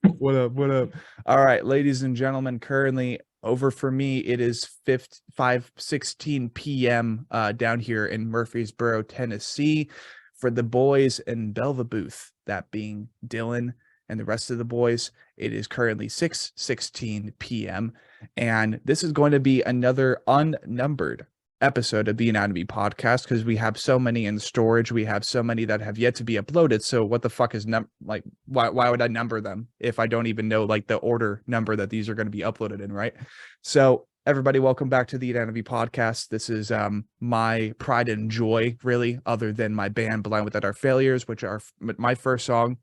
What up? What up? All right, ladies and gentlemen, currently over for me, it is 5:16 p.m. Down here in Murfreesboro, Tennessee. For the boys in Belvebuth, that being Dylan and the rest of the boys, it is currently 6:16 p.m. And this is going to be another unnumbered episode of the Anatomy podcast because we have so many in storage. We have so many that have yet to be uploaded. So what the fuck is why would I number them if I don't even know like the order number that these are going to be uploaded in, right? So everybody, welcome back to the Anatomy podcast. This is my pride and joy, really, other than my band Blind Without Our Failures, which are my first song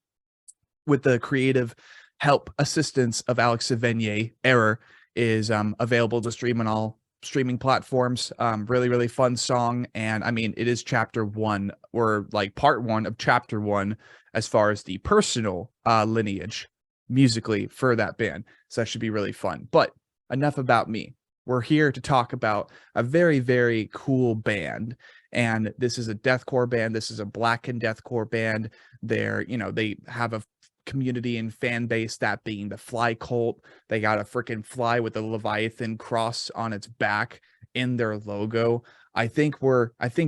with the creative help assistance of Alex Sevigny. Error is available to stream on all streaming platforms. Really fun song, and I mean it is chapter 1 or like part 1 of chapter 1 as far as the personal lineage musically for that band, so that should be really fun. But enough about me. We're here to talk about a very cool band, and this is a deathcore band. This is a blackened deathcore band. They have a community and fan base, that being the Fly Cult. They got a freaking fly with a Leviathan cross on its back in their logo. I think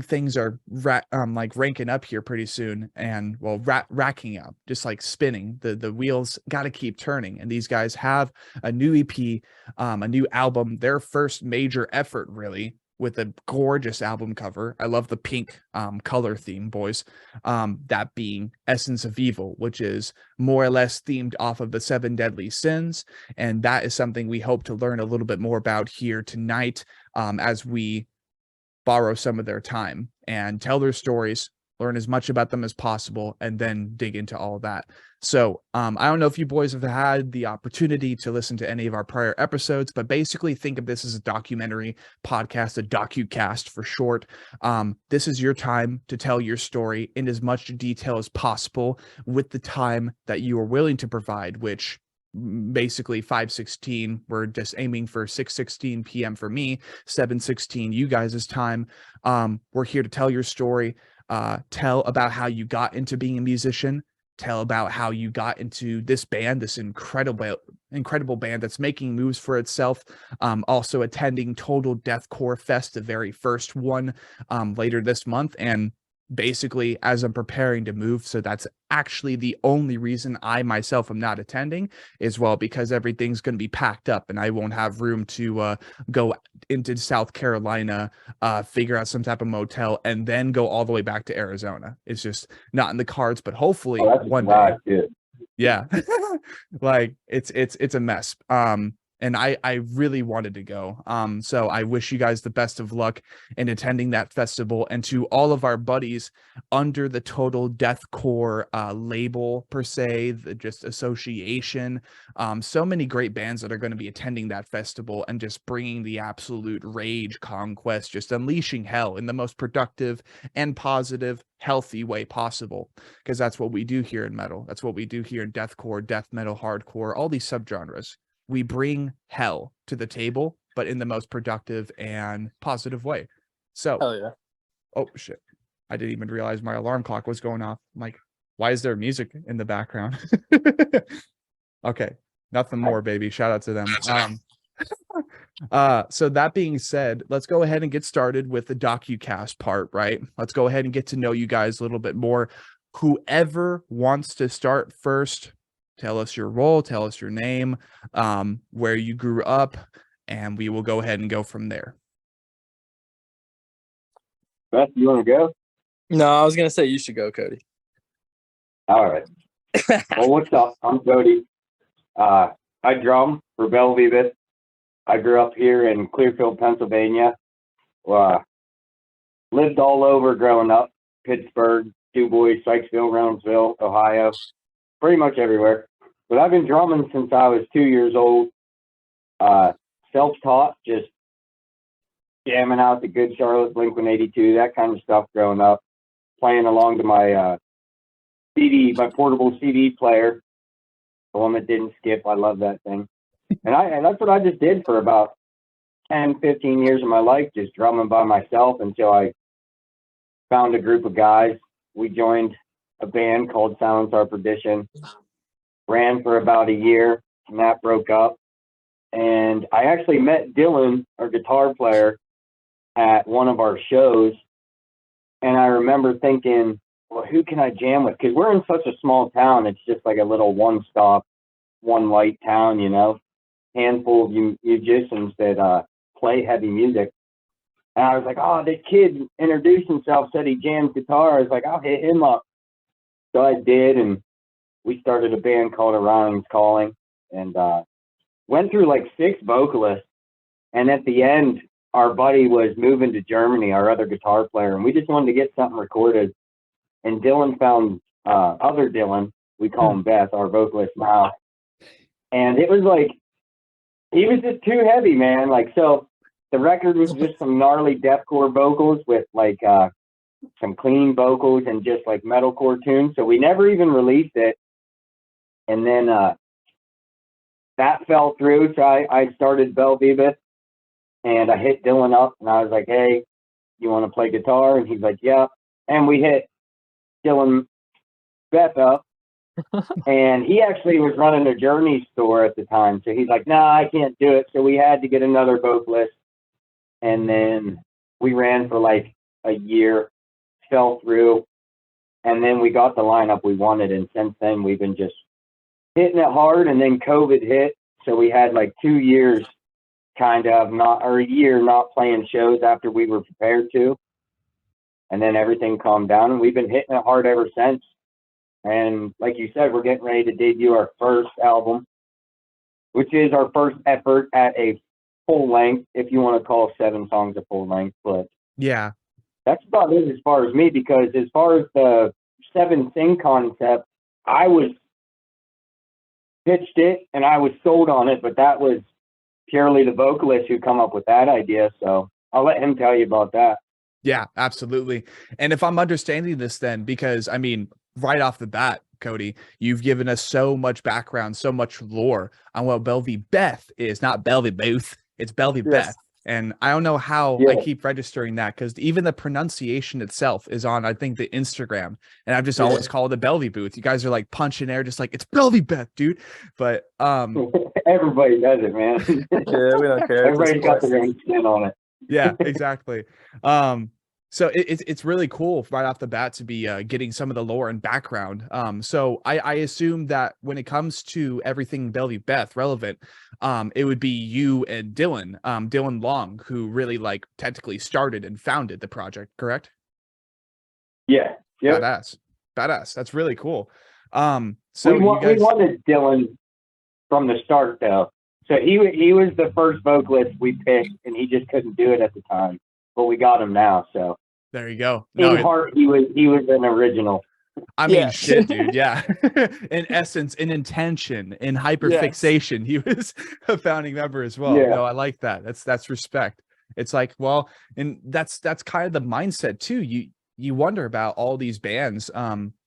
things are like ranking up here pretty soon, and well, racking up, just like spinning. The wheels got to keep turning, and these guys have a new EP, a new album, their first major effort, really, with a gorgeous album cover. I love the pink color theme, boys. That being Essence of Evil, which is more or less themed off of the 7 deadly sins. And that is something we hope to learn a little bit more about here tonight, as we borrow some of their time and tell their stories, learn as much about them as possible, and then dig into all that. So I don't know if you boys have had the opportunity to listen to any of our prior episodes, but basically think of this as a documentary podcast, a docucast for short. This is your time to tell your story in as much detail as possible with the time that you are willing to provide, which basically 5:16, we're just aiming for 6:16 p.m. for me, 7:16 you guys' time. We're here to tell your story, tell about how you got into being a musician, tell about how you got into this band, this incredible band that's making moves for itself, also attending Total Deathcore Fest, the very first one, later this month. And basically, as I'm preparing to move, so that's actually the only reason I myself am not attending, is well because everything's going to be packed up and I won't have room to go into South Carolina, figure out some type of motel, and then go all the way back to Arizona. It's just not in the cards, but hopefully one day. Yeah. Like it's a mess. And I really wanted to go. So I wish you guys the best of luck in attending that festival. And to all of our buddies under the Total Deathcore label, per se, the just association, so many great bands that are going to be attending that festival and just bringing the absolute rage conquest, just unleashing hell in the most productive and positive, healthy way possible. Because that's what we do here in metal. That's what we do here in deathcore, death metal, hardcore, all these subgenres. We bring hell to the table, but in the most productive and positive way. So, hell yeah. Oh shit. I didn't even realize my alarm clock was going off. I'm like, why is there music in the background? Okay. Nothing more, baby. Shout out to them. So that being said, let's go ahead and get started with the docucast part, right? Let's go ahead and get to know you guys a little bit more. Whoever wants to start first, tell us your role, tell us your name, where you grew up, and we will go ahead and go from there. Beth, you want to go? No, I was going to say you should go, Kody. All right. Well, what's up? I'm Kody. I drum for Belvebuth. I grew up here in Clearfield, Pennsylvania. Lived all over growing up. Pittsburgh, DuBois, Sykesville, Roundsville, Ohio. Pretty much everywhere. But I've been drumming since I was 2 years old. Self-taught, just jamming out the Good Charlotte, Blink-182, that kind of stuff growing up. Playing along to my my portable CD player, the one that didn't skip. I love that thing. And that's what I just did for about 10, 15 years of my life, just drumming by myself until I found a group of guys. We joined a band called Silence Our Perdition. ran for about a year, and that broke up. And I actually met Dylan, our guitar player, at one of our shows. And I remember thinking, well, who can I jam with? Because we're in such a small town. It's just like a little one-stop, one-light town, you know, handful of musicians that play heavy music. And I was like, oh, this kid introduced himself, said he jams guitar. I was like, I'll hit him up. So I did, and we started a band called Orion's Calling, and went through like 6 vocalists. And at the end, our buddy was moving to Germany, our other guitar player, and we just wanted to get something recorded. And Dylan found other Dylan, we call him Beth, our vocalist now. And it was like, he was just too heavy, man. Like, so the record was just some gnarly deathcore vocals with like some clean vocals and just like metalcore tunes. So we never even released it. And then that fell through. So I started Belvebuth, and I hit Dylan up, and I was like, hey, you want to play guitar? And he's like, yeah. And we hit Dylan Beth up. And he actually was running a Journey store at the time. So he's like, nah, I can't do it. So we had to get another vocalist. And then we ran for like a year, fell through. And then we got the lineup we wanted. And since then, we've been just hitting it hard. And then COVID hit. So we had like 2 years kind of not, or a year not playing shows after we were prepared to. And then everything calmed down, and we've been hitting it hard ever since. And like you said, we're getting ready to debut our first album, which is our first effort at a full length, if you want to call 7 songs a full length. But yeah, that's about it as far as me, because as far as the 7 sing concept, I was pitched it and I was sold on it, but that was purely the vocalist who come up with that idea. So I'll let him tell you about that. Yeah, absolutely. And if I'm understanding this then, because I mean, right off the bat, Kody, you've given us so much background, so much lore on what Belvebuth is, not Belvebuth, it's Belvebuth. Yes. And I don't know how Yeah. I keep registering that, because even the pronunciation itself is on, I think, the Instagram. And I've just always called it Belvebuth. You guys are like punching air, just like, it's Belvebuth, dude. But everybody does it, man. Yeah, we don't care. Everybody's got their own spin on it. Yeah, exactly. So it's really cool right off the bat to be getting some of the lore and background. So I assume that when it comes to everything Belvebuth relevant, it would be you and Dylan Long, who really like technically started and founded the project, correct? Yeah. Yep. Badass. That's really cool. So we wanted Dylan from the start, though. So he was the first vocalist we picked, and he just couldn't do it at the time. But we got him now, so there you go. In heart, he was an original. I mean, shit, dude. Yeah. In essence, in intention, in hyperfixation, he was a founding member as well. Yeah. No, I like that. That's respect. It's like, well, and that's kind of the mindset too. You wonder about all these bands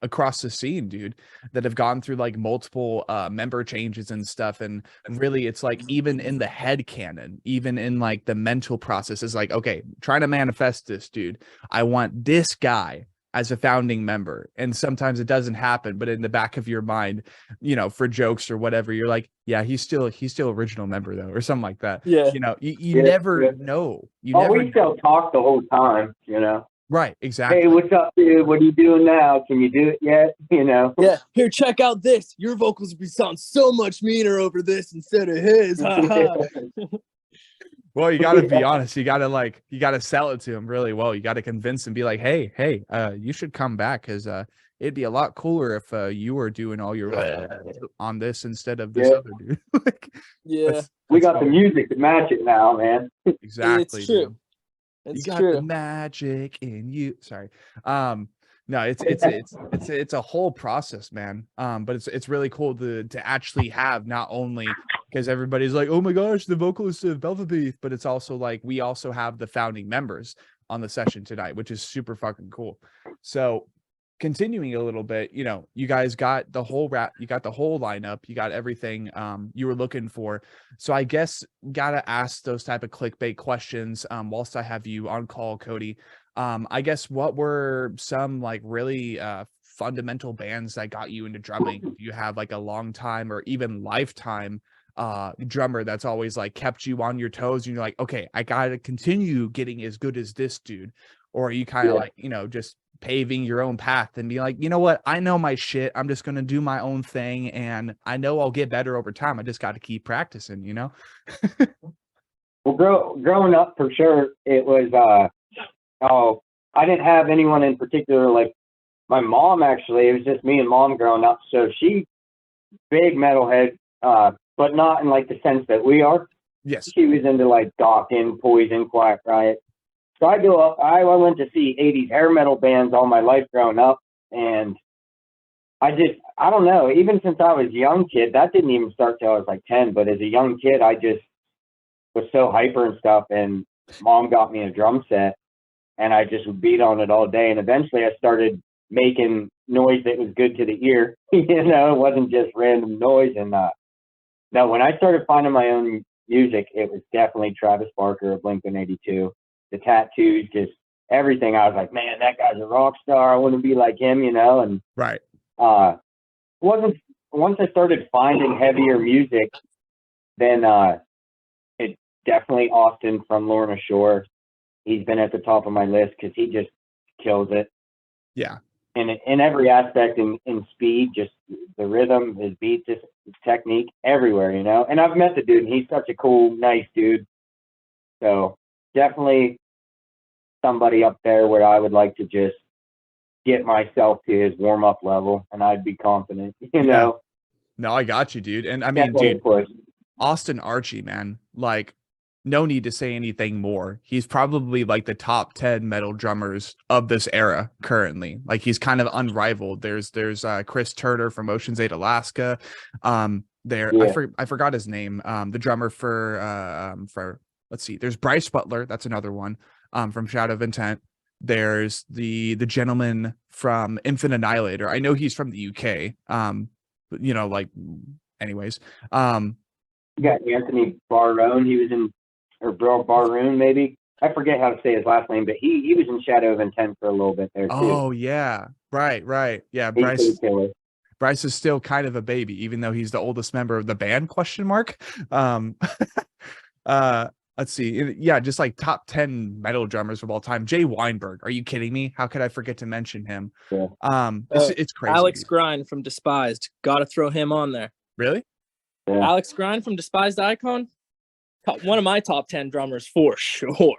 across the scene, dude, that have gone through like multiple member changes and stuff. And really, it's like even in the head canon, even in like the mental process, is like, okay, trying to manifest this, dude. I want this guy as a founding member. And sometimes it doesn't happen, but in the back of your mind, you know, for jokes or whatever, you're like, yeah, he's still original member though, or something like that. Yeah. You know, you never know. We still talk the whole time, you know. Right, exactly. Hey, what's up, dude? What are you doing now? Can you do it yet? You know? Yeah. Here, check out this. Your vocals would sound so much meaner over this instead of his. Well, you got to be honest. You got to sell it to him really well. You got to convince him, be like, hey, you should come back, because it'd be a lot cooler if you were doing all your on this instead of this other dude. Yeah. We got the music to match it now, man. Exactly. It's true. Dude. It's you got true. the magic in you. Sorry. No, it's a whole process, man. But it's really cool to actually have, not only because everybody's like, oh my gosh, the vocalist of Belvebuth, but it's also like we also have the founding members on the session tonight, which is super fucking cool. So continuing a little bit, you know, you guys got the whole you got the whole lineup, you got everything you were looking for. So I guess gotta ask those type of clickbait questions whilst I have you on call, Kody. I guess what were some like really fundamental bands that got you into drumming? Do you have like a long time or even lifetime drummer that's always like kept you on your toes and you're like, okay, I gotta continue getting as good as this dude? Or are you kind of like, you know, just paving your own path and be like, you know what, I know my shit, I'm just gonna do my own thing, and I know I'll get better over time, I just got to keep practicing, you know? Well, growing up, for sure, it was, I didn't have anyone in particular. Like my mom, actually, it was just me and mom growing up. So she, big metalhead, but not in like the sense that we are. Yes. She was into like Dokken, Poison, Quiet Riot. So I went to see 80s hair metal bands all my life growing up. And I don't know, even since I was a young kid, that didn't even start till I was like 10. But as a young kid, I just was so hyper and stuff. And mom got me a drum set and I just would beat on it all day. And eventually I started making noise that was good to the ear. You know, it wasn't just random noise. And no, when I started finding my own music, it was definitely Travis Barker of Blink-182. The tattoos, just everything. I was like, man, that guy's a rock star. I want to be like him, you know? And right. Once I started finding heavier music, then it definitely Austin from Lorna Shore. He's been at the top of my list because he just kills it. Yeah. In every aspect, in speed, just the rhythm, his beats, his technique, everywhere, you know? And I've met the dude, and he's such a cool, nice dude. So definitely somebody up there where I would like to just get myself to his warm-up level, and I'd be confident, you know? No, I got you, dude. And I mean, dude, Push. Austin Archie, man, like, no need to say anything more. He's probably like the top 10 metal drummers of this era currently. Like, he's kind of unrivaled. There's Chris Turner from Ocean's 8 Alaska. I forgot his name. The drummer for let's see, there's Bryce Butler, that's another one, from Shadow of Intent. There's the gentleman from Infinite Annihilator. I know he's from the UK. But, you know, like, anyways. You got Anthony Barone. He was in, or Baroon, maybe. I forget how to say his last name, but he was in Shadow of Intent for a little bit there too. Oh yeah, right. Yeah, Bryce is still kind of a baby, even though he's the oldest member of the band. ? Let's see. Yeah, just like top 10 metal drummers of all time. Jay Weinberg. Are you kidding me? How could I forget to mention him? Yeah. It's crazy. Alex Grind from Despised. Got to throw him on there. Really? Yeah. Alex Grind from Despised Icon. One of my top 10 drummers for sure.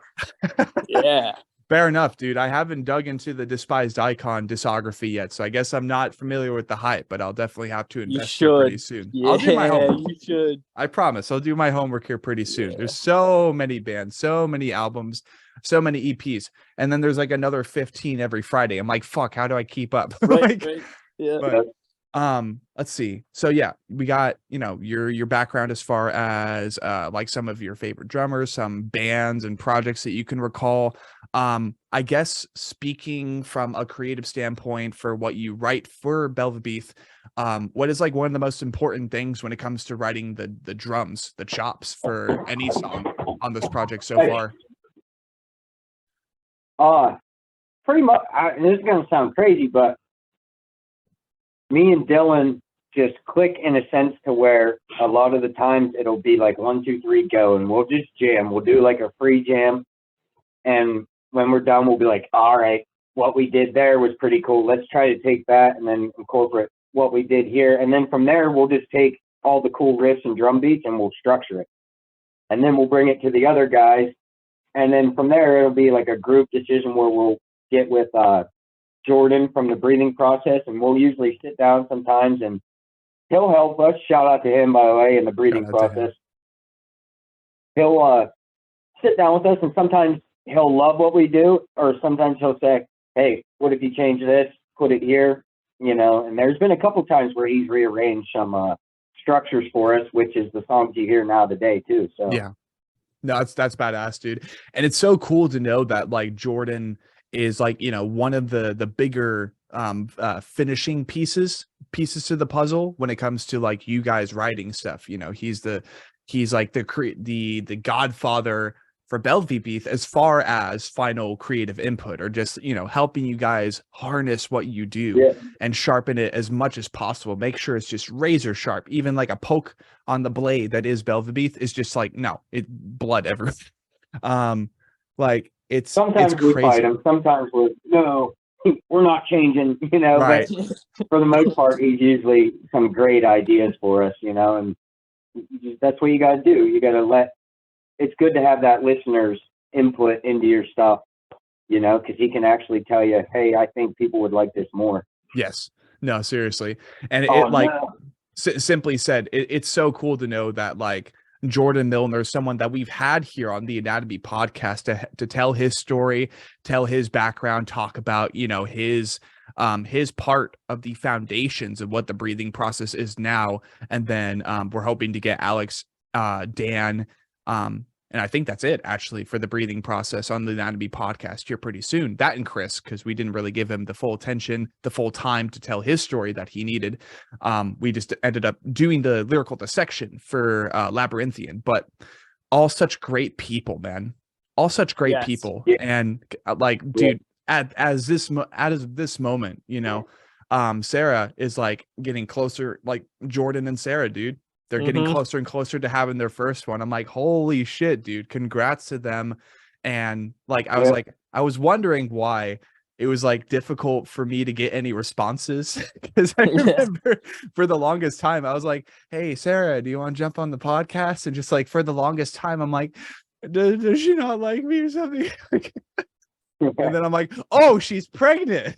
Yeah. Fair enough, dude. I haven't dug into the Despised Icon discography yet, so I guess I'm not familiar with the hype, but I'll definitely have to invest here pretty soon. Yeah, I'll do my homework. You should. I promise. I'll do my homework here pretty soon. There's so many bands, so many albums, so many EPs, and then there's like another 15 every Friday. I'm like, fuck, how do I keep up? Right. Yeah. But, let's see. So yeah, we got, you know, your background as far as like some of your favorite drummers, some bands and projects that you can recall. I guess speaking from a creative standpoint for what you write for Belvebuth, what is like one of the most important things when it comes to writing the drums, the chops for any song on this project so far? Pretty much, this is going to sound crazy, but me and Dylan just click in a sense to where a lot of the times it'll be like 1, 2, 3, go, and we'll just jam. We'll do like a free jam. And when we're done, we'll be like, all right, what we did there was pretty cool. Let's try to take that and then incorporate what we did here. And then from there, we'll just take all the cool riffs and drum beats and we'll structure it. And then we'll bring it to the other guys. And then from there, it'll be like a group decision where we'll get with Jordan from the Breathing Process, and we'll usually sit down sometimes and he'll help us. Shout out to him, by the way, in the Breathing Process. He'll sit down with us, and sometimes he'll love what we do, or sometimes he'll say, hey, what if you change this, put it here, you know? And there's been a couple times where he's rearranged some structures for us, which is the songs you hear now today too. So yeah, no, that's badass, dude. And it's so cool to know that like Jordan is like, you know, one of the bigger finishing pieces to the puzzle when it comes to like you guys writing stuff. You know, he's like the godfather Belvebuth as far as final creative input, or just, you know, helping you guys harness what you do and sharpen it as much as possible. Make sure it's just razor sharp. Even like a poke on the blade that is Belvebuth is just like, no, it blood everywhere. Like sometimes it's we crazy. fight them. Sometimes we're not changing, you know, Right. but for the most part, he's usually some great ideas for us, you know, and that's what you got to do. You got to it's good to have that listener's input into your stuff, you know, because he can actually tell you, hey, I think people would like this more. Yes. No, seriously. And simply said, it's so cool to know that like Jordan Milner, someone that we've had here on the Anatomy podcast to tell his story, tell his background, talk about, you know, his part of the foundations of what the breathing process is now. And then we're hoping to get Alex, Dan, and I think that's it actually for the breathing process on the Anatomy podcast here pretty soon. That and Chris, because we didn't really give him the full attention, the full time to tell his story that he needed. We just ended up doing the lyrical dissection for Labyrinthian, but all such great people, man. All such great people. Yeah. And like, dude, as this moment, you know, Sarah is like getting closer, like Jordan and Sarah, dude. They're getting closer and closer to having their first one. I'm like, holy shit, dude, congrats to them. And like, I was wondering why it was like difficult for me to get any responses, because I remember for the longest time, I was like, hey, Sarah, do you want to jump on the podcast? And just like, for the longest time, I'm like, does she not like me or something? And then I'm like, oh, she's pregnant.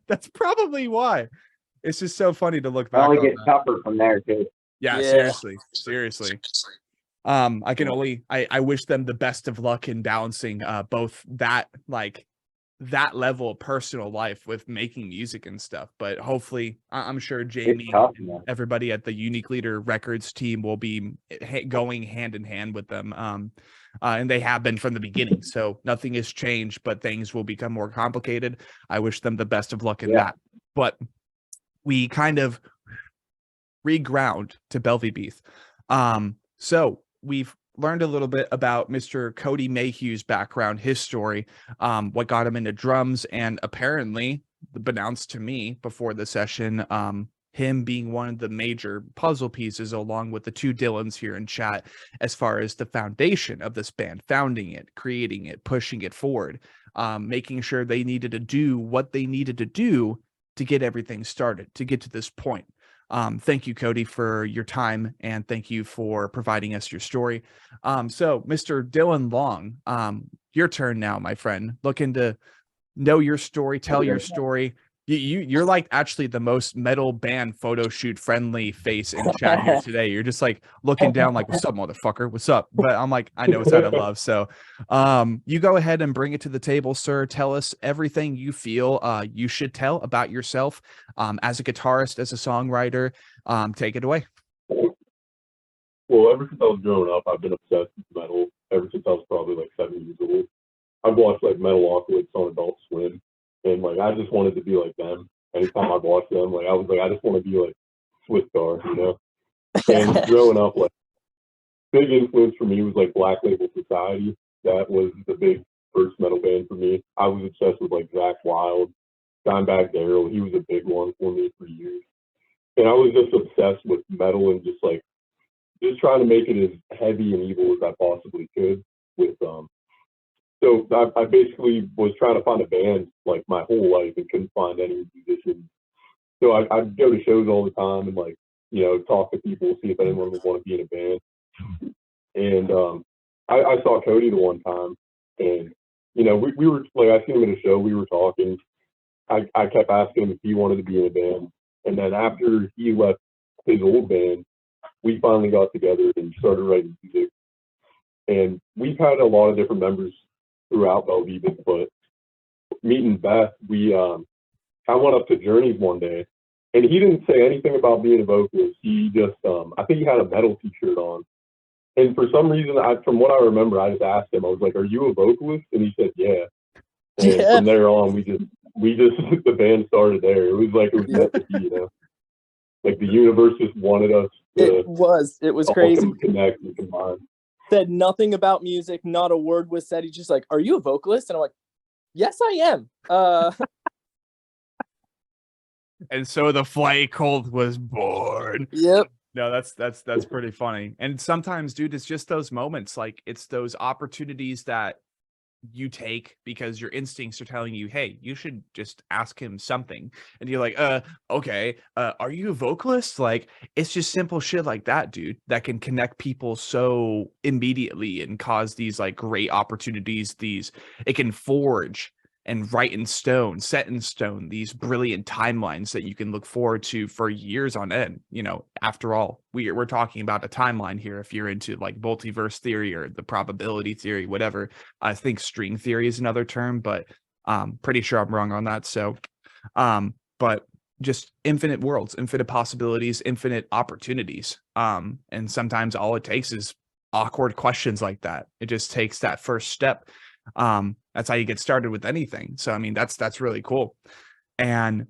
That's probably why. It's just so funny to look back. It only gets tougher from there too. Yeah, seriously. I can only, I wish them the best of luck in balancing both that, like that level of personal life with making music and stuff. But hopefully, I'm sure Jamie and everybody at the Unique Leader Records team will be going hand in hand with them. And they have been from the beginning. So nothing has changed, but things will become more complicated. I wish them the best of luck in that. But we kind of reground to Belvebuth. So we've learned a little bit about Mr. Kody Mayhew's background, his story, what got him into drums, and apparently, announced to me before the session, him being one of the major puzzle pieces, along with the two Dylans here in chat, as far as the foundation of this band, founding it, creating it, pushing it forward, making sure they needed to do what they needed to do to get everything started, to get to this point. Thank you, Kody, for your time, and thank you for providing us your story. So Mr. Dylan Long, your turn now, my friend. Looking to know your story, tell your story. You're like actually the most metal band photo shoot friendly face in chat here today. You're just like looking down like, what's up, motherfucker? What's up? But I'm like, I know it's out of love. So you go ahead and bring it to the table, sir. Tell us everything you feel you should tell about yourself as a guitarist, as a songwriter. Take it away. Well, ever since I was growing up, I've been obsessed with metal. Ever since I was probably like 7 years old. I've watched like Metalocalypse on Adult Swim. And like, I just wanted to be like them. Anytime I watched them, like I was like, I just want to be like Swiftcar, you know. And growing up, like, big influence for me was like Black Label Society. That was the big first metal band for me. I was obsessed with like Zakk Wylde, Dimebag Darrell. He was a big one for me for years. And I was just obsessed with metal and just trying to make it as heavy and evil as I possibly could with So I basically was trying to find a band like my whole life and couldn't find any musicians. So I'd go to shows all the time and like, you know, talk to people, see if anyone would want to be in a band. And I saw Kody the one time, and you know, we were like, I seen him at a show, we were talking. I kept asking him if he wanted to be in a band, and then after he left his old band, we finally got together and started writing music. And we've had a lot of different members throughout Belvebuth, but meeting Beth, I went up to Journey's one day, and he didn't say anything about being a vocalist. He just, I think he had a metal t-shirt on. And for some reason, from what I remember, I just asked him, I was like, are you a vocalist? And he said, yeah. And from there on, we just, the band started there. It was meant to be, you know? Like the universe just wanted us to. It was crazy. Connect and combine. said nothing about music, not a word was said. He's just like, "Are you a vocalist?" And I'm like, "Yes, I am." And so the flight cult was born. Yep. No, that's pretty funny. And sometimes, dude, it's just those moments, like it's those opportunities that you take because your instincts are telling you, hey, you should just ask him something. And you're like, okay, are you a vocalist? Like, it's just simple shit like that, dude, that can connect people so immediately and cause these like great opportunities. It can forge and write in stone, set in stone, these brilliant timelines that you can look forward to for years on end. You know, after all, we're talking about a timeline here. If you're into like multiverse theory or the probability theory, whatever, I think string theory is another term, but pretty sure I'm wrong on that. So, but just infinite worlds, infinite possibilities, infinite opportunities. And sometimes all it takes is awkward questions like that. It just takes that first step. That's how you get started with anything. So I mean, that's really cool. And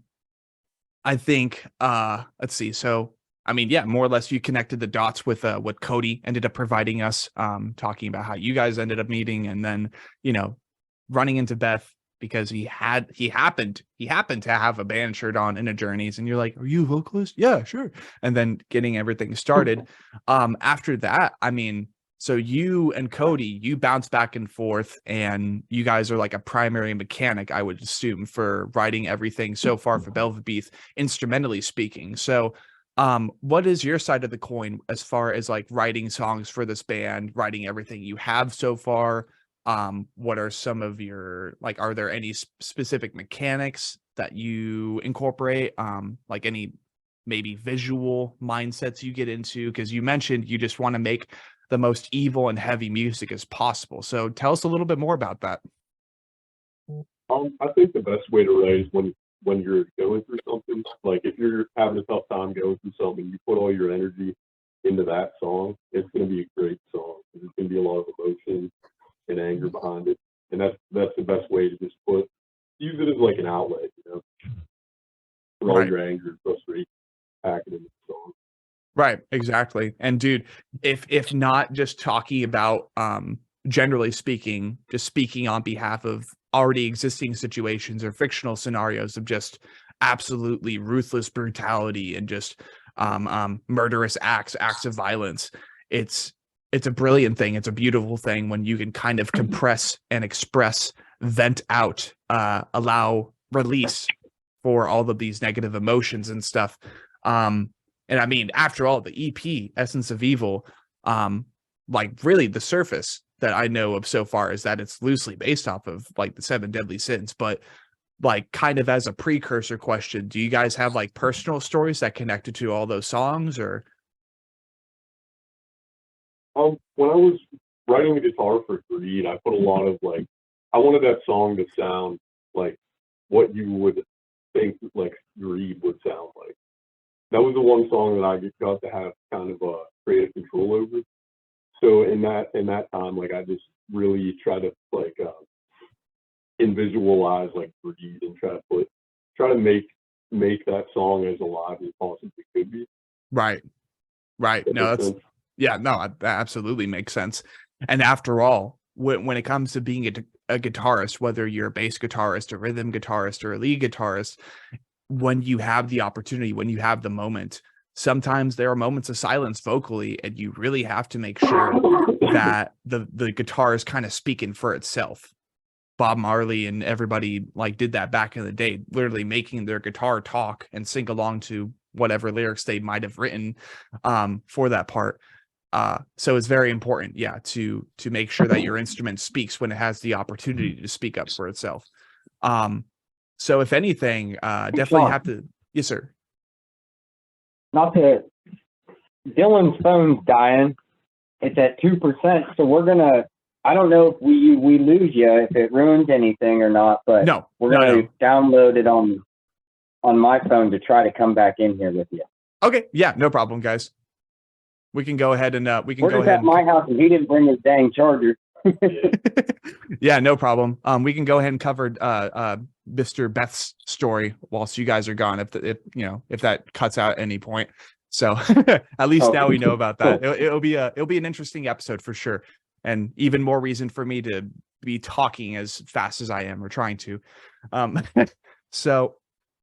I think let's see. So I mean, yeah, more or less you connected the dots with what Kody ended up providing us, talking about how you guys ended up meeting, and then, you know, running into Beth because he happened to have a band shirt on in a Journeys, and you're like, "Are you a vocalist?" "Yeah, sure." And then getting everything started. After that, I mean, so you and Kody, you bounce back and forth, and you guys are like a primary mechanic, I would assume, for writing everything so far for Belvebuth, instrumentally speaking. So, what is your side of the coin as far as like writing songs for this band, writing everything you have so far? What are some of your, like, are there any specific mechanics that you incorporate? Like any maybe visual mindsets you get into? Because you mentioned you just want to make the most evil and heavy music as possible. So tell us a little bit more about that. I think the best way to write is when you're going through something. Like if you're having a tough time going through something, you put all your energy into that song, it's going to be a great song. There's going to be a lot of emotion and anger behind it, and that's the best way to just use it as like an outlet, you know, for all your anger and frustration, pack it in the song. Right, exactly. And dude, if not just talking about generally speaking, just speaking on behalf of already existing situations or fictional scenarios of just absolutely ruthless brutality and just murderous acts of violence, it's a brilliant thing. It's a beautiful thing when you can kind of compress and express, vent out, allow release for all of these negative emotions and stuff. And I mean, after all, the EP, Essence of Evil, like really the surface that I know of so far is that it's loosely based off of like the 7 Deadly Sins. But like kind of as a precursor question, do you guys have like personal stories that connected to all those songs, or? When I was writing the guitar for Greed, I put a lot of like, I wanted that song to sound like what you would think like Greed would sound like. That was the one song that I got to have kind of a creative control over. So in that time, like I just really try to like visualize like Greed and try to make that song as alive as possibly could be. Right. No, that's yeah, no, that absolutely makes sense. And after all, when it comes to being a guitarist, whether you're a bass guitarist, a rhythm guitarist, or a lead guitarist, when you have the opportunity, when you have the moment, sometimes there are moments of silence vocally, and you really have to make sure that the guitar is kind of speaking for itself. Bob Marley and everybody like did that back in the day, literally making their guitar talk and sing along to whatever lyrics they might have written for that part. So it's very important, yeah, to make sure that your instrument speaks when it has the opportunity to speak up for itself. So if anything, definitely have to. Yes, sir. Dylan's phone's dying. It's at 2%. So we're gonna. I don't know if we lose you, if it ruins anything or not. But no, we're gonna download it on my phone to try to come back in here with you. Okay. Yeah. No problem, guys. We can go ahead and we can we're go just ahead. At my house, and he didn't bring his dang charger. Yeah, no problem. We can go ahead and cover Mr. Beth's story whilst you guys are gone, if you know, if that cuts out at any point. So at least Oh, now we know about that. cool. It'll be an interesting episode for sure, and even more reason for me to be talking as fast as I am, or trying to. So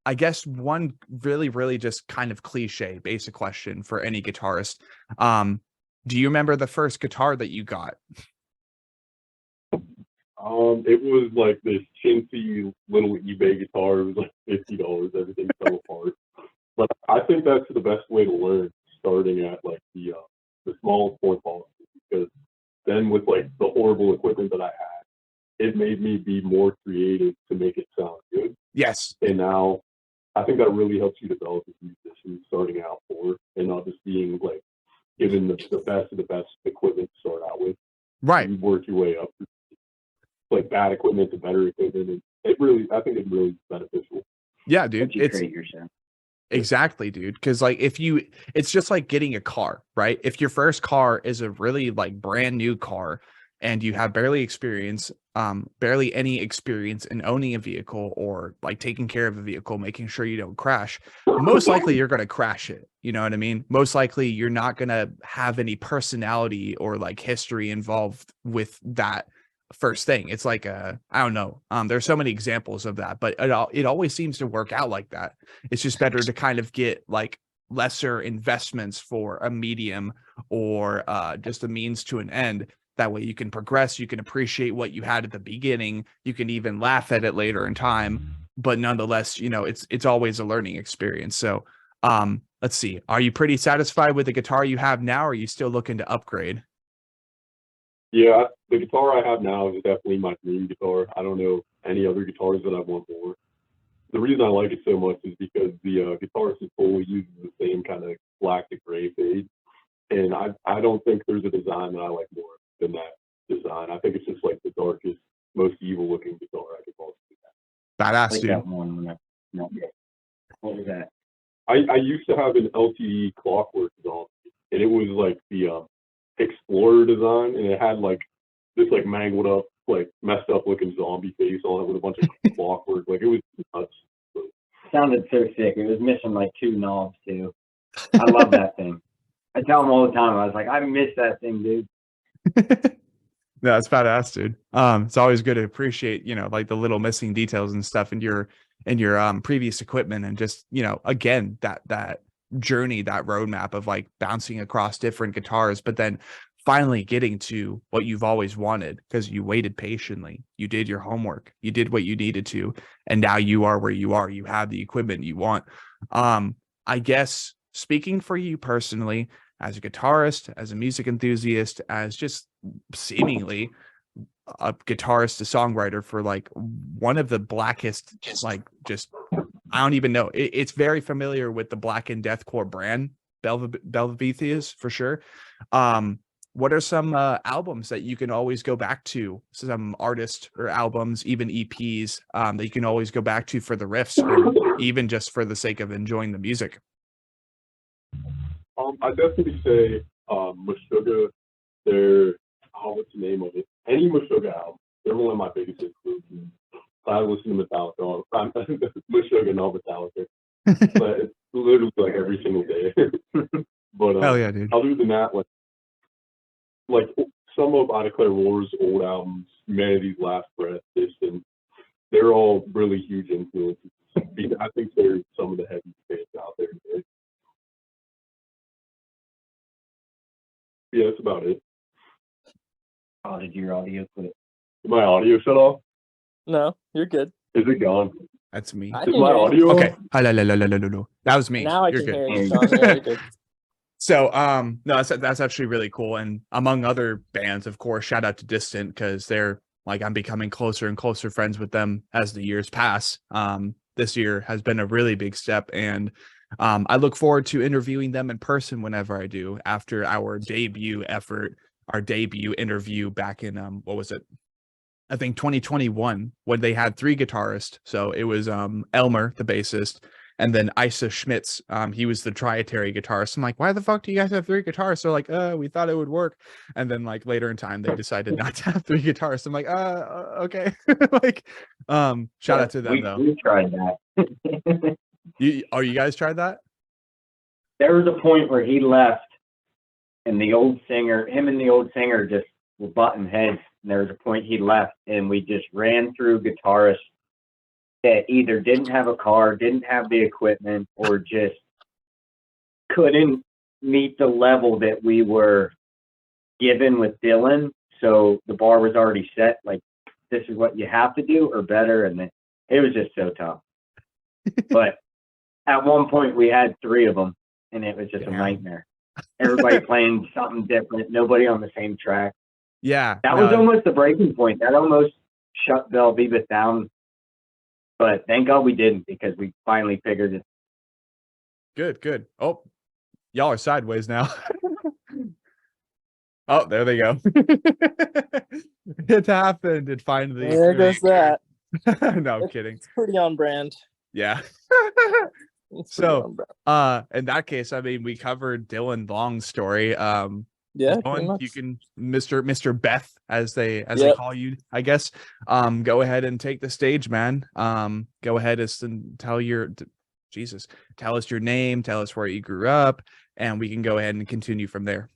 I guess one really just kind of cliche basic question for any guitarist. Do you remember the first guitar that you got? It was like this chintzy little eBay guitar. It was like $50. Everything fell apart. But I think that's the best way to learn, starting at like the smallest point policy, because then with like the horrible equipment that I had, it made me be more creative to make it sound good. Yes. And now I think that really helps you develop as a musician starting out for, and not just being like given the best of the best equipment to start out with. Right. You work your way up, like bad equipment to better equipment, and I think it's really beneficial. Yeah, dude. Once you create your sound. Exactly, dude. Because like it's just like getting a car, right? If your first car is a really like brand new car and you have barely any experience in owning a vehicle or like taking care of a vehicle, making sure you don't crash, most likely you're going to crash it. You know what I mean? Most likely you're not going to have any personality or like history involved with that first thing. It's like I don't know. There's so many examples of that, but it always seems to work out like that. It's just better to kind of get like lesser investments for a medium or just a means to an end. That way you can progress, you can appreciate what you had at the beginning, you can even laugh at it later in time, but nonetheless, you know, it's always a learning experience. So let's see, are you pretty satisfied with the guitar you have now, or are you still looking to upgrade? Yeah, the guitar I have now is definitely my dream guitar. I don't know any other guitars that I want more. The reason I like it so much is because the guitarist is fully uses the same kind of black to gray fade, and I don't think there's a design that I like more than that design. I think it's just like the darkest, most evil looking guitar I could possibly have. Badass, Like dude. that one. No. What was that? I used to have an LTE Clockwork zombie, and it was like the Explorer design, and it had like this like mangled up, like messed up looking zombie face on it with a bunch of clockwork. Like it was nuts. Sounded so sick. It was missing like 2 knobs too. I love that thing. I tell them all the time. I was like, I miss that thing, dude. No, it's badass, dude. It's always good to appreciate, you know, like the little missing details and stuff in your previous equipment, and just, you know, again, that journey, that roadmap of like bouncing across different guitars, but then finally getting to what you've always wanted because you waited patiently, you did your homework, you did what you needed to, and now you are where you are. You have the equipment you want. I guess speaking for you personally, as a guitarist, as a music enthusiast, as just seemingly a guitarist, a songwriter for like one of the blackest, like just, I don't even know. It's very familiar with the Blackened Deathcore brand. Belvebuth is for sure. What are some albums that you can always go back to? Some artists or albums, even EPs, that you can always go back to for the riffs, or even just for the sake of enjoying the music? I definitely say Meshuggah. What's the name of it? Any Meshuggah album. They're one of my biggest influences. I listen to Metallica all the time. Meshuggah, not Metallica. But it's literally like every single day. But Hell yeah, dude. other than that, like some of I Declare War's old albums, Humanity's Last Breath, Distant, they're all really huge influences. I think they're some of the heavy bands out there today. Yeah, that's about it. Oh, did your audio quit? Is my audio shut off? No, you're good. Is it gone? That's me. I Is can my hear you. audio Okay. on? Hello. That was me. Now I You're can good. hear you, Sean. Yeah, you're good. So, no, that's actually really cool. And among other bands, of course, shout out to Distant, because they're like, I'm becoming closer and closer friends with them as the years pass. This year has been a really big step, and I look forward to interviewing them in person whenever I do, after our debut effort, our debut interview back in what was it? I think 2021, when they had 3 guitarists. So it was Elmer, the bassist, and then Isa Schmitz. He was the trietary guitarist. I'm like, why the fuck do you guys have 3 guitarists? They're like, we thought it would work. And then like later in time, they decided not to have 3 guitarists. I'm like, okay. Like, shout out to them though. We tried that. You guys tried that? there was a point where he left, and the old singer, him and the old singer just were butting heads. And there was a point he left, and we just ran through guitarists that either didn't have a car, didn't have the equipment, or just couldn't meet the level that we were given with Dylan. So the bar was already set, like, this is what you have to do or better. And it was just so tough. But at one point we had 3 of them, and it was just a nightmare. Everybody playing something different, nobody on the same track. Yeah. That was almost the breaking point. That almost shut Belvebuth down. But thank God we didn't, because we finally figured it. Good. Oh, y'all are sideways now. Oh, there they go. It happened. It finally. There goes that. No, I'm kidding. It's pretty on brand. Yeah. It's pretty on brand. In that case, I mean, we covered Dylan Long's story. Yeah, Dylan, you can, Mr. Beth, as they call you, I guess. Go ahead and take the stage, man. Go ahead and tell us your name, tell us where you grew up, and we can go ahead and continue from there.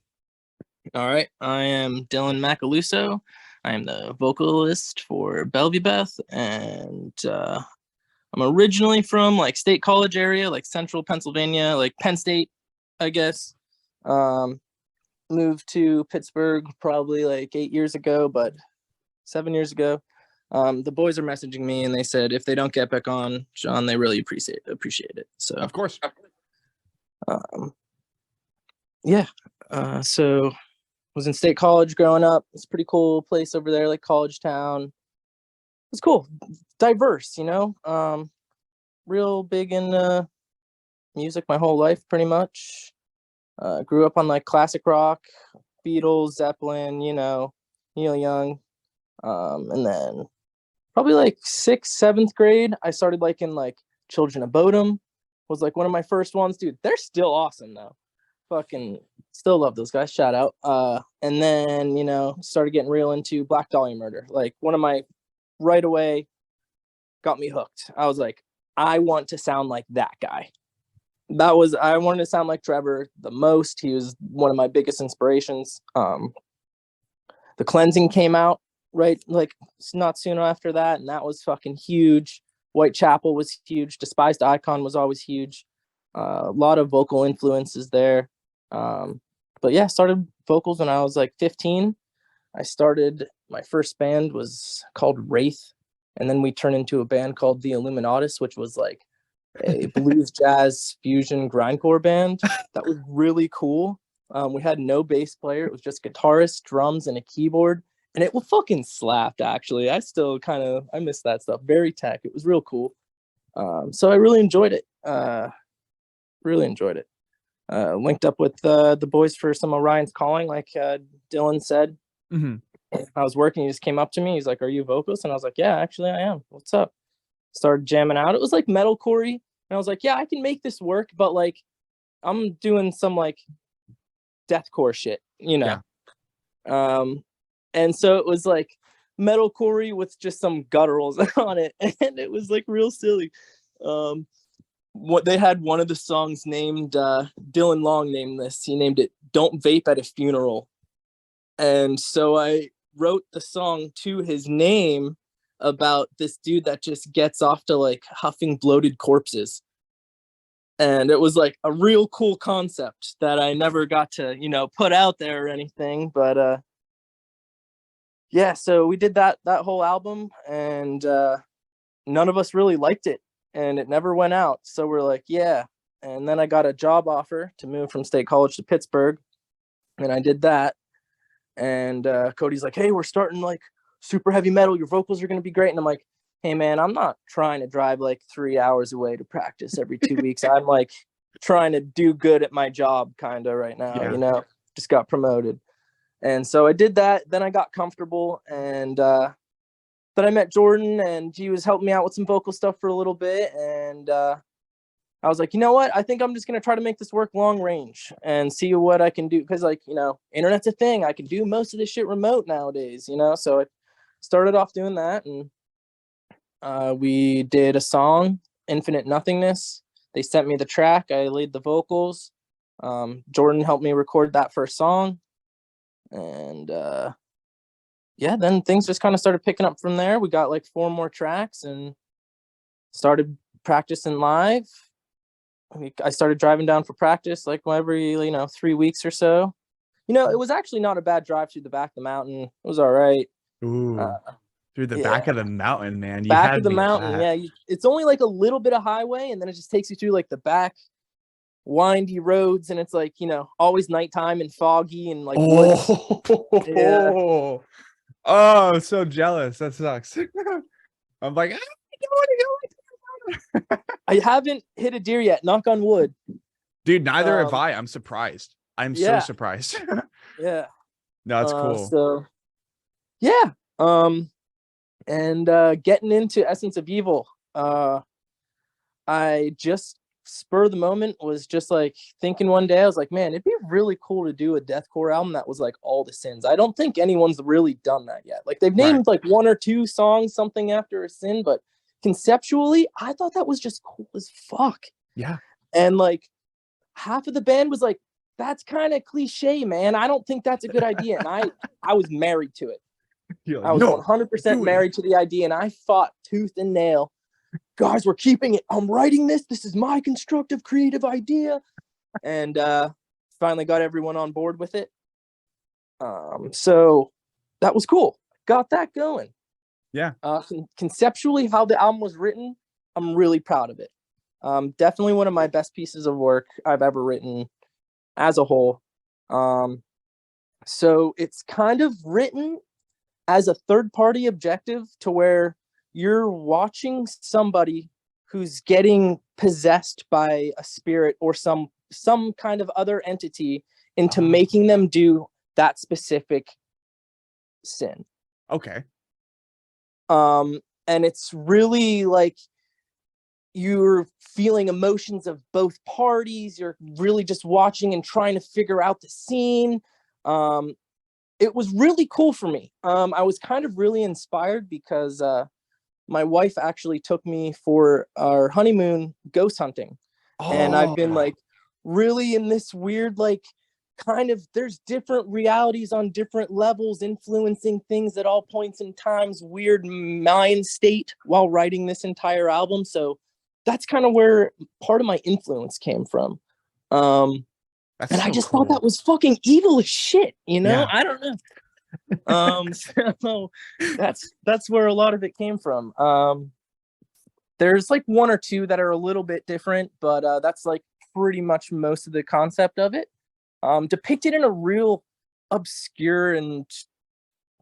All right, I am Dylan Macaluso. I am the vocalist for Belvebuth, and I'm originally from like State College area, like central Pennsylvania, like Penn State, I guess. Moved to Pittsburgh probably like 7 years ago. The boys are messaging me, and they said if they don't get back on, John, they really appreciate it. So of course. Yeah. So was in State College growing up. It's a pretty cool place over there, like college town. It's cool, diverse, you know. Real big in music my whole life, pretty much. Grew up on like classic rock, Beatles, Zeppelin, you know, Neil Young. And then probably like 6th, 7th grade, I started liking like Children of Bodom. Was like one of my first ones, dude. They're still awesome though. Fucking still love those guys. Shout out. And then, you know, started getting real into Black Dahlia Murder. Like one of my right away got me hooked. I was like, I want to sound like that guy. I wanted to sound like Trevor the most. He was one of my biggest inspirations. The Cleansing came out right like not soon after that, and that was fucking huge. Whitechapel was huge. Despised Icon was always huge. A lot of vocal influences there. But yeah, started vocals when I was like 15. I started, my first band was called Wraith, and then we turned into a band called The Illuminatus, which was like a blues jazz fusion grindcore band. That was really cool. We had no bass player. It was just guitarist, drums, and a keyboard. And it fucking slapped, actually. I miss that stuff. Very tech. It was real cool. So I really enjoyed it. Linked up with the boys for some Orion's Calling, like Dylan said. Mm-hmm. I was working. He just came up to me. He's like, "Are you a vocalist?" And I was like, "Yeah, actually I am. What's up?" Started jamming out. It was like metalcore-y. And I was like, "Yeah, I can make this work, but like I'm doing some like deathcore shit, you know." Yeah. And so it was like metalcore with just some gutturals on it, and it was like real silly. What they had, one of the songs named Dylan Long named this. He named it "Don't Vape at a Funeral," and so I wrote the song to his name about this dude that just gets off to like huffing bloated corpses. And it was like a real cool concept that I never got to, you know, put out there or anything. But yeah, so we did that whole album, and none of us really liked it, and it never went out. So we're like, yeah. And then I got a job offer to move from State College to Pittsburgh, and I did that. And Kody's like, "Hey, we're starting like super heavy metal. Your vocals are going to be great." And I'm like, "Hey man, I'm not trying to drive like 3 hours away to practice every 2 weeks. I'm like trying to do good at my job kind of right now, you know, just got promoted." And so I did that. Then I got comfortable, and then I met Jordan, and he was helping me out with some vocal stuff for a little bit. And I was like, you know what? I think I'm just going to try to make this work long range and see what I can do. Cause like, you know, internet's a thing. I can do most of this shit remote nowadays, you know? So I started off doing that, and we did a song, Infinite Nothingness. They sent me the track. I laid the vocals. Jordan helped me record that first song, and yeah, then things just kind of started picking up from there. We got like 4 more tracks and started practicing live. I started driving down for practice like every 3 weeks or so. It was actually not a bad drive through the back of the mountain. It was all right. Ooh, through the back of the mountain, man. You back had of the me at mountain, that. yeah. It's only like a little bit of highway, and then it just takes you through like the back windy roads, and it's like always nighttime and foggy and like woods. Yeah. Oh, oh, I'm so jealous. That sucks. I'm like, I don't want to go. I haven't hit a deer yet, knock on wood. Dude, neither have I. I'm surprised. I'm so Yeah. surprised. Yeah. No, that's cool. So yeah. And getting into Essence of Evil, I just spur of the moment was just like thinking one day, I was like, man, it'd be really cool to do a deathcore album that was like all the sins. I don't think anyone's really done that yet. Like they've named like 1 or 2 songs something after a sin, but conceptually I thought that was just cool as fuck. Yeah. And like half of the band was like, that's kind of cliche, man. I don't think that's a good idea. And I was married to it. Like, I was 100% married to the idea, and I fought tooth and nail. Guys, we're keeping it. I'm writing this. This is my constructive, creative idea. And finally got everyone on board with it. So that was cool. Got that going. Yeah. Conceptually, how the album was written, I'm really proud of it. Definitely one of my best pieces of work I've ever written as a whole. So it's kind of written as a third-party objective to where you're watching somebody who's getting possessed by a spirit or some kind of other entity into making them do that specific sin. Okay. And it's really like you're feeling emotions of both parties. You're really just watching and trying to figure out the scene. It was really cool for me. I was kind of really inspired because my wife actually took me for our honeymoon ghost hunting. And I've been like really in this weird, like kind of, there's different realities on different levels influencing things at all points in times, weird mind state while writing this entire album. So that's kind of where part of my influence came from. And I just thought that was fucking evil as shit, Yeah. I don't know. So that's where a lot of it came from. There's like 1 or 2 that are a little bit different, but that's like pretty much most of the concept of it. Depicted in a real obscure and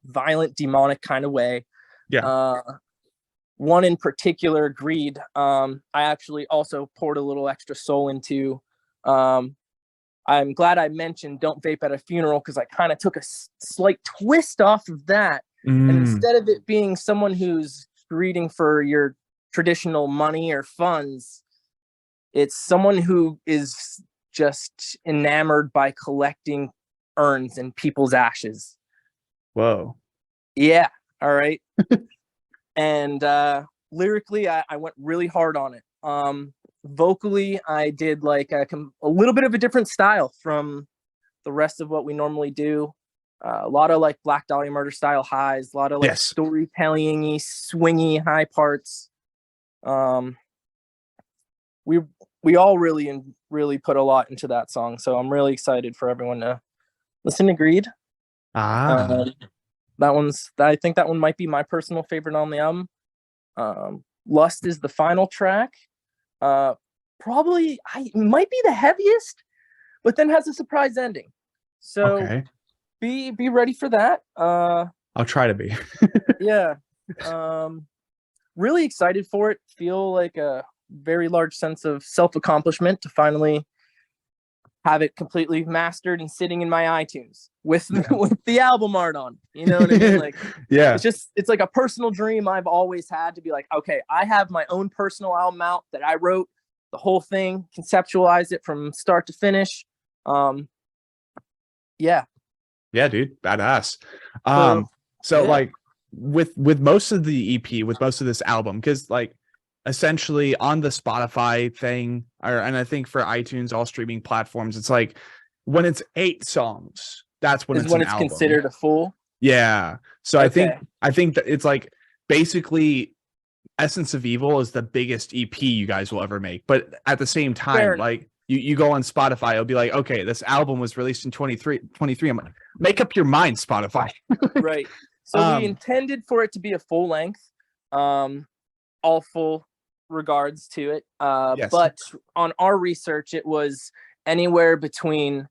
violent demonic kind of way. Yeah. One in particular, Greed, I actually also poured a little extra soul into. I'm glad I mentioned Don't Vape at a Funeral, because I kind of took a slight twist off of that. And instead of it being someone who's greeting for your traditional money or funds, it's someone who is just enamored by collecting urns and people's ashes. Whoa. Yeah. All right. And lyrically, I went really hard on it. Vocally, I did like a little bit of a different style from the rest of what we normally do. A lot of like Black Dahlia Murder style highs, a lot of like storytelling-y, swingy high parts. We all really put a lot into that song, so I'm really excited for everyone to listen to Greed. I think that one might be my personal favorite on the album. Lust is the final track. Probably might be the heaviest, but then has a surprise ending. So be ready for that. I'll try to be. Yeah. Really excited for it. Feel like a very large sense of self-accomplishment to finally have it completely mastered and sitting in my iTunes with the album art on. You know what I mean? Like, yeah, it's like a personal dream I've always had to be like, okay, I have my own personal album out that I wrote the whole thing, conceptualized it from start to finish. Yeah, dude, badass. So like with most of the EP, with most of this album, because like essentially on the Spotify thing, and I think for iTunes, all streaming platforms, it's like when it's 8 songs, that's when Is it's when an it's album. considered a full. Yeah. So Okay. I think that it's like basically Essence of Evil is the biggest EP you guys will ever make. But at the same time, Fair like you go on Spotify, it'll be like, okay, this album was released in 23. I'm like, make up your mind, Spotify. Right. So we intended for it to be a full length. All full regards to it. Yes. But on our research, it was anywhere between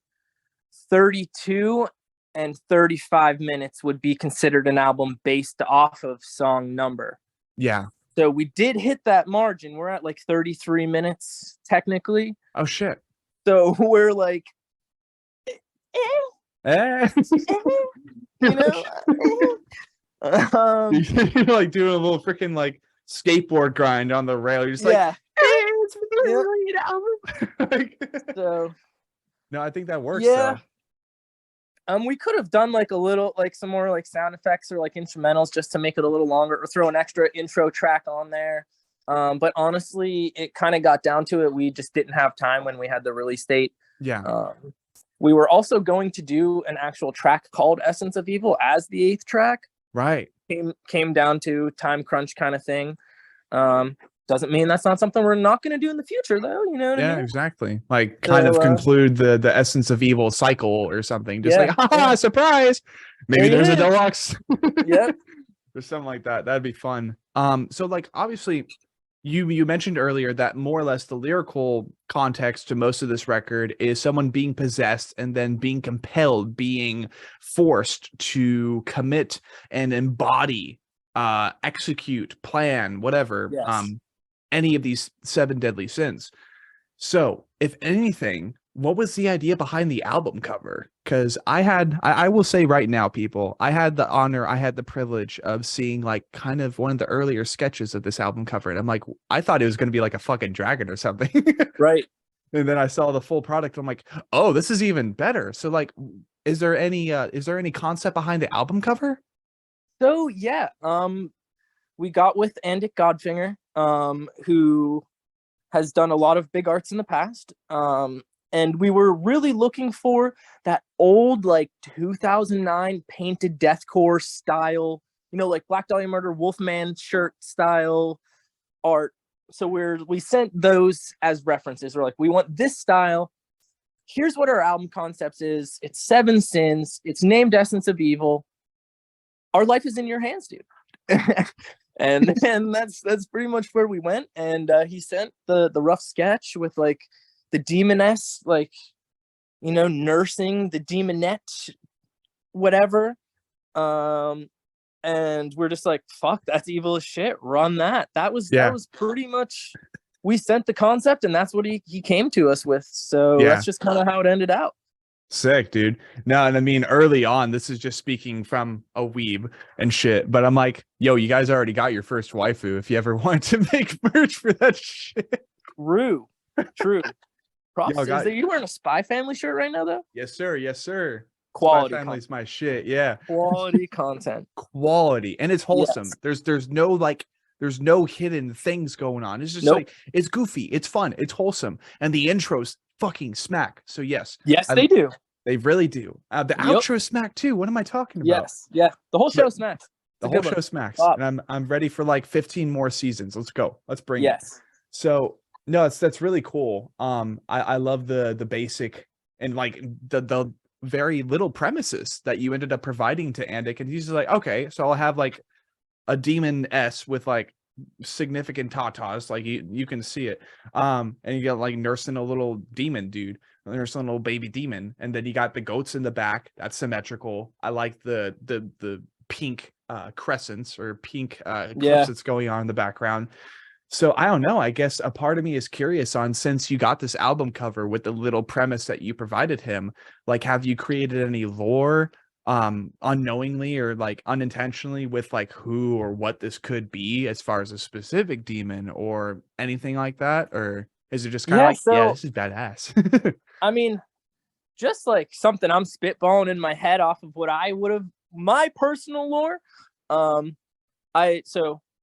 32 and 35 minutes would be considered an album based off of song number. Yeah. So we did hit that margin. We're at like 33 minutes technically. Oh shit. So we're like, Eh. you know, You're like doing a little freaking like skateboard grind on the rail. You're just yeah. like, it's really an album. So no, I think that works. yeah. Though. We could have done like a little, like some more like sound effects or like instrumentals just to make it a little longer, or throw an extra intro track on there. But honestly, it kind of got down to it. We just didn't have time when we had the release date. Yeah. We were also going to do an actual track called Essence of Evil as the 8th track. Right. Came down to time crunch kind of thing. Doesn't mean that's not something we're not going to do in the future, though. You know what I mean? Exactly. Like kind of conclude the Essence of Evil cycle or something. Just like, haha, surprise. Maybe there's a deluxe. Yep. Or something like that. That'd be fun. So like obviously you mentioned earlier that more or less the lyrical context to most of this record is someone being possessed and then being compelled, being forced to commit and embody, execute, plan, whatever, any of these 7 deadly sins. So if anything, what was the idea behind the album cover? Because I will say right now, people, I had the privilege of seeing like kind of one of the earlier sketches of this album cover. And I'm like, I thought it was going to be like a fucking dragon or something. Right. And then I saw the full product. I'm like, oh, this is even better. So like, is there any concept behind the album cover? So yeah, we got with Andic Godfinger, who has done a lot of big arts in the past. And we were really looking for that old, like 2009 painted deathcore style, you know, like Black Dahlia Murder, Wolfman shirt style art. So we sent those as references. We're like, we want this style. Here's what our album concept is. It's 7 sins. It's named Essence of Evil. Our life is in your hands, dude. and that's pretty much where we went. And he sent the rough sketch with like the demoness, like, you know, nursing the demonette, whatever. And we're just like, fuck, that's evil as shit. Run that. That was pretty much, we sent the concept and that's what he came to us with. So that's just kind of how it ended out. Sick, dude. No, and I mean, early on, this is just speaking from a weeb and shit, but I'm like, yo, you guys already got your first waifu if you ever wanted to make merch for that shit. True. Props. Is that you wearing a Spy Family shirt right now, though? Yes, sir. Quality. Spy Family's my shit. Yeah. Quality content. Quality. And it's wholesome. Yes. There's no hidden things going on. It's just like, it's goofy. It's fun. It's wholesome. And the intros fucking smack. So yes. Yes, they do. They really do. The outro smack too. What am I talking about? Yes. Yeah. The whole show smacks. The whole show smacks. And I'm ready for like 15 more seasons. Let's go. Let's bring it. So no, that's really cool. I love the basic and like the very little premises that you ended up providing to Andic, and he's just like, okay, so I'll have like a demon S with like significant tatas, like you can see it, and you got like nursing a little demon dude, nursing a little baby demon, and then you got the goats in the back. That's symmetrical. I like the pink crescents or pink clips that's going on in the background. So I don't know, I guess a part of me is curious on, since you got this album cover with the little premise that you provided him, like, have you created any lore unknowingly or like unintentionally with like who or what this could be as far as a specific demon or anything like that? Or is it just kind of this is badass? I mean, just like something I'm spitballing in my head off of what I would have, my personal lore.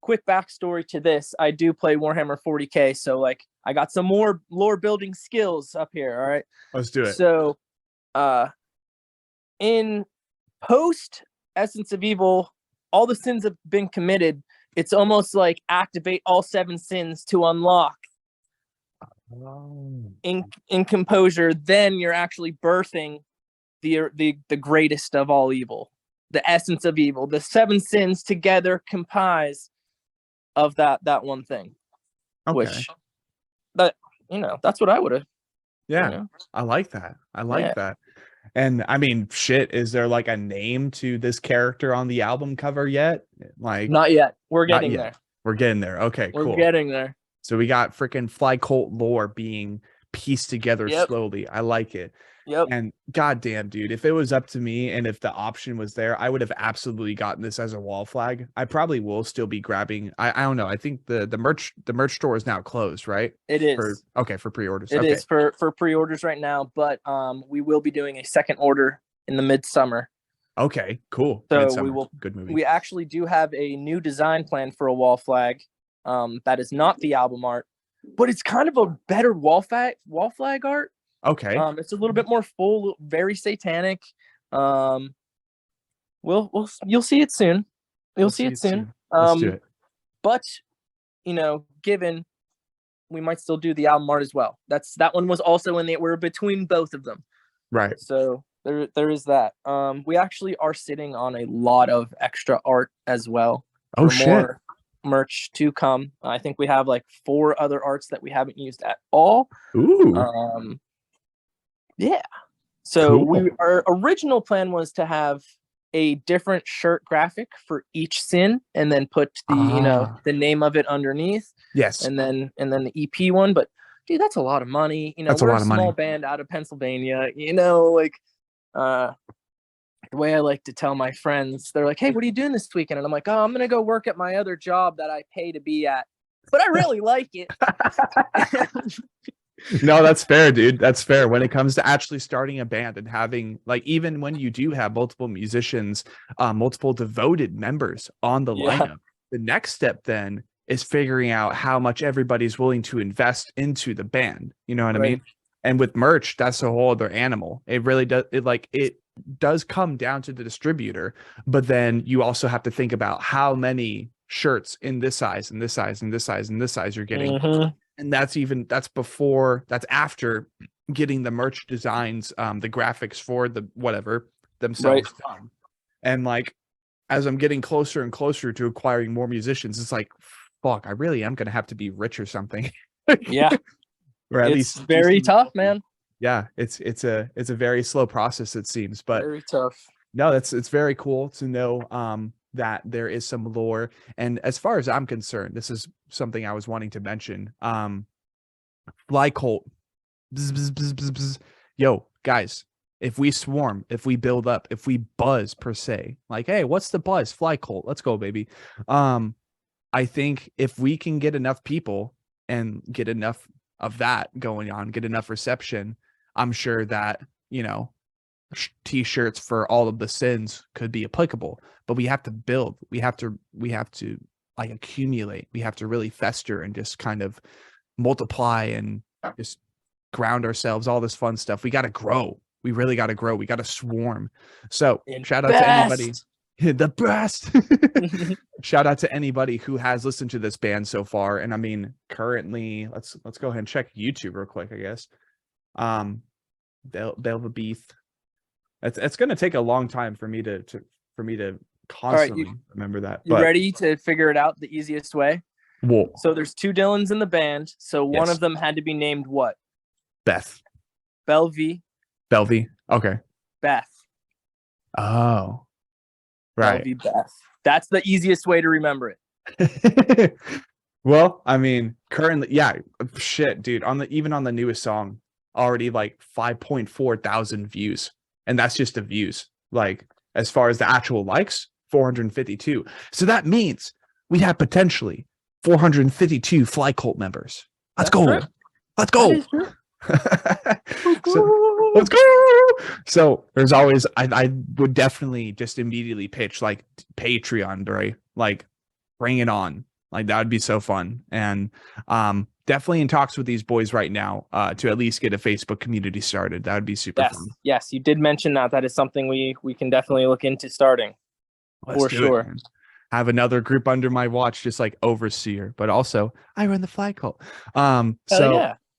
quick backstory to this. I do play Warhammer 40K, so like I got some more lore building skills up here. All right. Let's do it. So in post Essence of Evil, all the sins have been committed. It's almost like activate all 7 sins to unlock. In composure, then you're actually birthing the greatest of all evil, the essence of evil. The 7 sins together comprise of that one thing. Okay. Which that that's what I would have. Yeah, I like that. I like that. And I mean, shit, is there like a name to this character on the album cover yet? Like, not yet. We're getting there. We're getting there. Okay, cool. We're getting there. So we got freaking Fly Cult lore being pieced together slowly. I like it. Yep. And goddamn, dude, if it was up to me and if the option was there, I would have absolutely gotten this as a wall flag. I probably will still be grabbing. I don't know. I think the merch store is now closed, right? It is. For pre-orders. It is for pre-orders right now, but we will be doing a second order in the midsummer. Okay, cool. So Midsummer. we will. Good movie. We actually do have a new design plan for a wall flag. That is not the album art, but it's kind of a better wall flag art. Okay. It's a little bit more full, very satanic. You'll see it soon. You'll see it soon. Let's do it. But given we might still do the album art as well. That one was also we're between both of them. Right. So there is that. We actually are sitting on a lot of extra art as well. Oh shit. More merch to come. I think we have like 4 other arts that we haven't used at all. Ooh. Yeah. So cool. Our original plan was to have a different shirt graphic for each sin and then put the the name of it underneath. Yes. And then the EP one, but dude, that's a lot of money. That's we're a lot of money. Small band out of Pennsylvania, the way I like to tell my friends, they're like, "Hey, what are you doing this weekend?" And I'm like, "Oh, I'm gonna go work at my other job that I pay to be at, but I really like it." No, that's fair, dude. That's fair. When it comes to actually starting a band and having, like, even when you do have multiple musicians, multiple devoted members on the lineup, the next step then is figuring out how much everybody's willing to invest into the band. You know what I mean? And with merch, that's a whole other animal. It really does. It does come down to the distributor, but then you also have to think about how many shirts in this size and this size and this size and this size you're getting. And that's after getting the merch designs, the graphics for the whatever themselves done. And like, as I'm getting closer and closer to acquiring more musicians, it's like, fuck, I really am going to have to be rich or something. Yeah. Or at it's least very tough, man. Yeah. It's a very slow process, it seems, but very tough. No, it's very cool to know, that there is some lore. And as far as I'm concerned, this is something I was wanting to mention. Fly Cult. Bzz, bzz, bzz, bzz, bzz. Yo, guys, if we swarm, if we build up, if we buzz per se, like, hey, what's the buzz? Fly Cult. Let's go, baby. I think if we can get enough people and get enough of that going on, get enough reception, I'm sure that, t-shirts for all of the sins could be applicable. But we have to build, we have to like accumulate, we have to really fester and just kind of multiply and just ground ourselves, all this fun stuff. We got to grow. We really got to grow. We got to swarm. So shout out to anybody, the best. Shout out to anybody who has listened to this band so far. And I mean, currently, let's go ahead and check YouTube real quick, I guess. Belvebuth. It's going to take a long time for me to constantly remember that. You ready to figure it out the easiest way? Whoa. So there's 2 Dylans in the band. So one of them had to be named what? Beth. Belvy. Okay. Beth. Oh. Right. Belvy Beth. That's the easiest way to remember it. Well, I mean, currently, yeah, shit, dude. Even on the newest song, already like 5.4 thousand views. And that's just the views. Like, as far as the actual likes, 452. So that means we have potentially 452 Fly Cult members. Let's go. True. Let's go. Let's go. So there's always, I would definitely just immediately pitch like Patreon, right? Like, bring it on. Like that would be so fun. And definitely in talks with these boys right now to at least get a Facebook community started. That would be super fun. Yes, you did mention that. That is something we can definitely look into starting. Let's do sure. it, man. Have another group under my watch, just like overseer, but also I run the fly cult.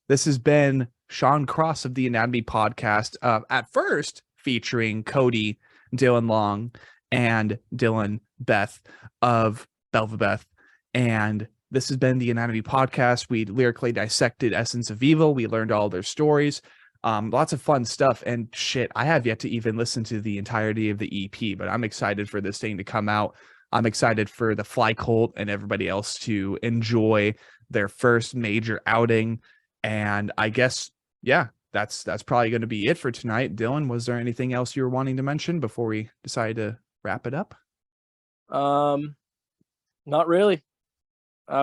This has been Sean Cross of the Anatomy Podcast. At first featuring Kody, Dylan Long, and Dylan Beth of Belvebuth. And this has been the Anatomy Podcast. We lyrically dissected Essence of Evil. We learned all their stories. Lots of fun stuff. And shit, I have yet to even listen to the entirety of the EP, but I'm excited for this thing to come out. I'm excited for the Fly Cult and everybody else to enjoy their first major outing. And I guess, yeah, that's probably going to be it for tonight. Dylan, was there anything else you were wanting to mention before we decide to wrap it up? Not really.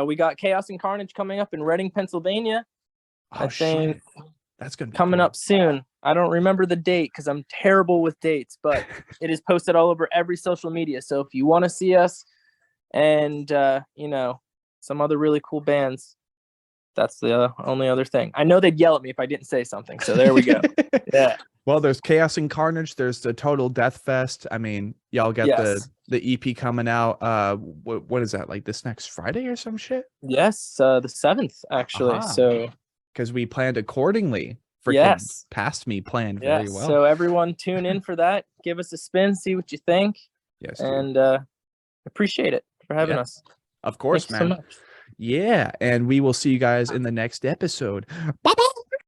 We got Chaos and Carnage coming up in Reading, Pennsylvania. I think that's going to be coming cool. up soon. I don't remember the date because I'm terrible with dates, but it is posted all over every social media. So if you want to see us and, some other really cool bands, that's the only other thing. I know they'd yell at me if I didn't say something. So there we go. Yeah. Well, there's Chaos and Carnage. There's the Total Death Fest. I mean, y'all got the EP coming out. What is that, like this next Friday or some shit? Yes, the 7th actually. So because we planned accordingly. Past me planned very well. So everyone tune in for that. Give us a spin, see what you think. Yes, and appreciate it for having us. Of course, Thanks man. so much. Yeah, and we will see you guys in the next episode. Bye-bye.